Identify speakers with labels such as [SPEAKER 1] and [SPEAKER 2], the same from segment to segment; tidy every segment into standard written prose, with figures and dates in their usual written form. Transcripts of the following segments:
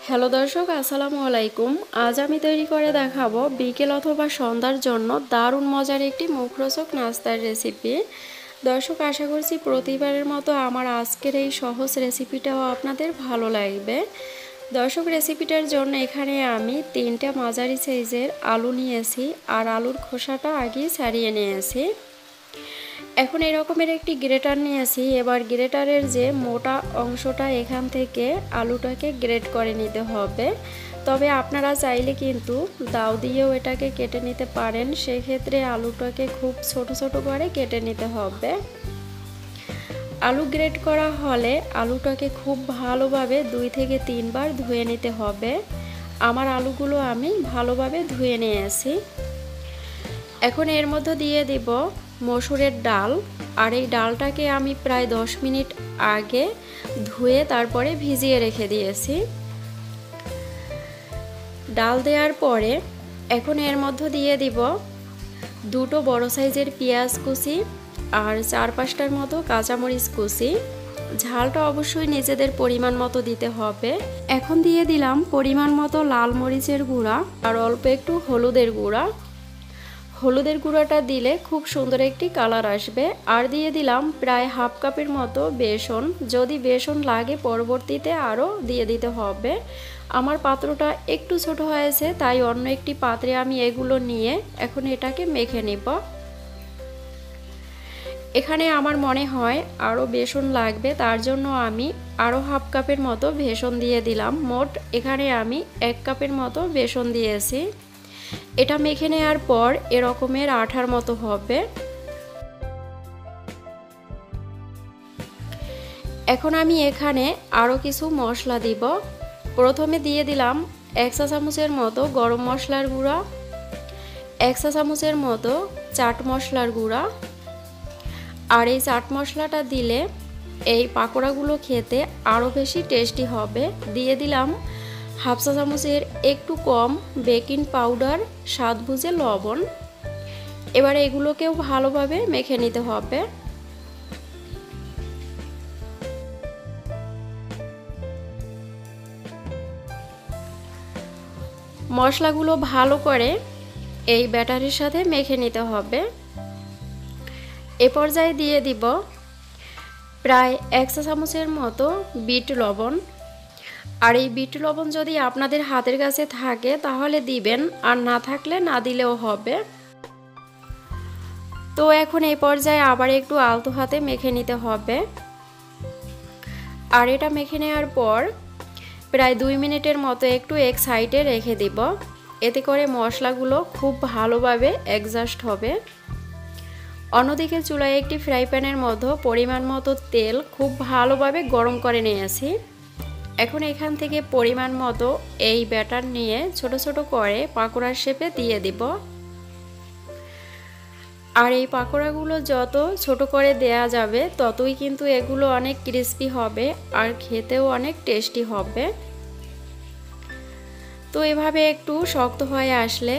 [SPEAKER 1] Hello দর্শক, আসসালামু আলাইকুম। আজ আমি তৈরি করে দেখাবো বিকেল অথবা সন্ধ্যার জন্য দারুণ মজার একটি মুখরোচক নাস্তার রেসিপি। দর্শক, আশা করছি প্রতিবারের মতো আমার আজকের এই সহজ রেসিপিটাও আপনাদের ভালো লাগবে। দর্শক, রেসিপিটার জন্য এখানে আমি 3টা মাঝারি সাইজের আলু নিয়েছি আর আলুর খোসাটা আগেই ছাড়িয়ে নিয়েছি। এখন এরকমের একটি গ্রেটার নিয়েছি। এবার গ্রেটারের যে মোটা অংশটা এখান থেকে আলুটাকে গ্রেট করে নিতে হবে। তবে আপনারা চাইলে কিন্তু দাও দিয়েও এটাকে কেটে নিতে পারেন। সেক্ষেত্রে আলুটাকে খুব ছোট ছোট করে কেটে নিতে হবে। আলু গ্রেট করা হলে আলুটাকে খুব ভালোভাবে 2 থেকে 3 বার ধুয়ে নিতে হবে। আমার আলুগুলো আমি ভালোভাবে ধুয়ে নিয়েছি। এখন এর মধ্যে দিয়ে দিব মসুরের ডাল। আর এই ডালটাকে আমি প্রায় 10 মিনিট আগে ধুয়ে তারপরে ভিজিয়ে রেখে দিয়েছি। ডাল দেওয়ার পরে এখন এর মধ্যে দিয়ে দিব 2টো বড় সাইজের পেঁয়াজ কুচি আর 4-5টার মতো কাঁচামরিচ কুচি। ঝালটা অবশ্যই নিজেদের পরিমাণ মতো দিতে হবে। এখন দিয়ে দিলাম পরিমাণ মতো লাল মরিচের গুঁড়া আর অল্প একটু হলুদের গুঁড়া। হলুদের গুঁড়াটা দিলে খুব সুন্দর একটি কালার আসবে। আর দিয়ে দিলাম প্রায় হাফ কাপের মতো বেসন। যদি বেসন লাগে পরবর্তীতে আরও দিয়ে দিতে হবে। আমার পাত্রটা একটু ছোট হয়েছে, তাই অন্য একটি পাত্রে আমি এগুলো নিয়ে এখন এটাকে মেখে নেব। এখানে আমার মনে হয় আরও বেসন লাগবে, তার জন্য আমি আরও হাফ কাপের মতো বেসন দিয়ে দিলাম। মোট এখানে আমি 1 কাপের মতো বেসন দিয়েছি। এটা মেখে নেওয়ার পর এরকমের আঠার মতো হবে। এখন আমি এখানে আরও কিছু মশলা দিব। প্রথমে দিয়ে দিলাম 1 চা চামচের মতো গরম মশলার গুঁড়া, 1 চা চামচের মতো চাট মশলার গুঁড়া। আর এই চাট মশলাটা দিলে এই পাকোড়াগুলো খেতে আরও বেশি টেস্টি হবে। দিয়ে দিলাম হাফ চা চামচের একটু কম বেকিং পাউডার, স্বাদ বুঝে লবণ। এবার এগুলোকেও ভালোভাবে মেখে নিতে হবে। মশলাগুলো ভালো করে এই ব্যাটারের সাথে মেখে নিতে হবে। এ পর্যায়ে দিয়ে দিব প্রায় 1 চা চামচের মতো বিট লবণ। আর এই বিট লবণ যদি আপনাদের হাতের কাছে থাকে তাহলে দিবেন, আর না থাকলে না দিলেও হবে। তো এখন এই পর্যায়ে আবার একটু আলতো হাতে মেখে নিতে হবে। আর এটা মেখে নেওয়ার পর প্রায় 2 মিনিটের মতো একটু এক সাইডে রেখে দিব। এতে করে মশলাগুলো খুব ভালোভাবে অ্যাডজাস্ট হবে। অন্যদিকে চুলায় একটি ফ্রাই প্যানের মধ্যে পরিমাণ মতো তেল খুব ভালোভাবে গরম করে নিয়েছি। এখন এখান থেকে পরিমাণ মতো এই ব্যাটার নিয়ে ছোট ছোট করে পাকোড়ার শেপে দিয়ে দিব। আর এই পাকোড়াগুলো যত ছোট করে দেয়া যাবে ততই কিন্তু এগুলো অনেক ক্রিস্পি হবে আর খেতেও অনেক টেস্টি হবে। তো এভাবে একটু শক্ত হয়ে আসলে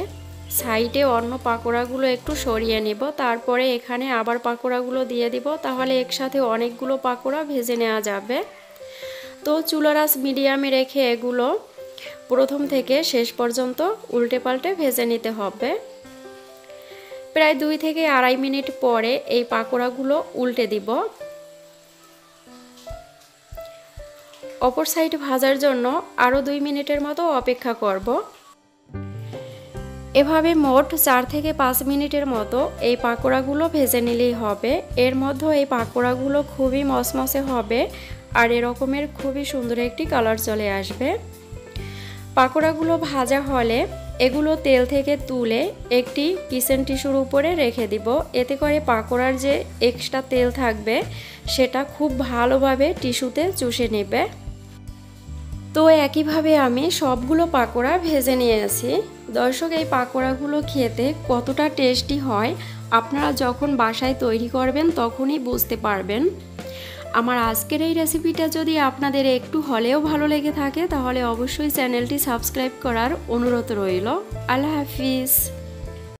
[SPEAKER 1] সাইডে অন্য পাকোড়াগুলো একটু সরিয়ে নেব। তারপরে এখানে আবার পাকোড়াগুলো দিয়ে দিব, তাহলে একসাথে অনেকগুলো পাকোড়া ভেজে নেওয়া যাবে। তো চুলার আঁচ মিডিয়ামে রেখে এগুলো প্রথম থেকে শেষ পর্যন্ত উল্টে পাল্টে ভেজে নিতে হবে। প্রায় 2 থেকে 2.5 মিনিট পরে এই পাকোড়াগুলো উল্টে দিব। অপর সাইড ভাজার জন্য আরও 2 মিনিটের মতো অপেক্ষা করব। এভাবে মোট 4 থেকে 5 মিনিটের মতো এই পাকোড়াগুলো ভেজে নিলেই হবে। এর মধ্যে এই পাকোড়াগুলো খুবই মচমচে হবে আর এরকমের খুবই সুন্দর একটি কালার চলে আসবে। পাকোড়াগুলো ভাজা হলে এগুলো তেল থেকে তুলে একটি কিচেন টিস্যুর উপরে রেখে দিব। এতে করে পাকোড়ার যে এক্সট্রা তেল থাকবে সেটা খুব ভালোভাবে টিস্যুতে চুষে নেবে। তো একইভাবে আমি সবগুলো পাকোড়া ভেজে নিয়েছি। দর্শক, এই পাকোড়াগুলো খেতে কতটা টেস্টি হয় আপনারা যখন বাসায় তৈরি করবেন তখনই বুঝতে পারবেন। আমার আজকের এই রেসিপিটা যদি আপনাদের একটু হলেও ভালো লেগে থাকে তাহলে অবশ্যই চ্যানেলটি সাবস্ক্রাইব করার অনুরোধ রইল। আল্লাহ হাফিজ।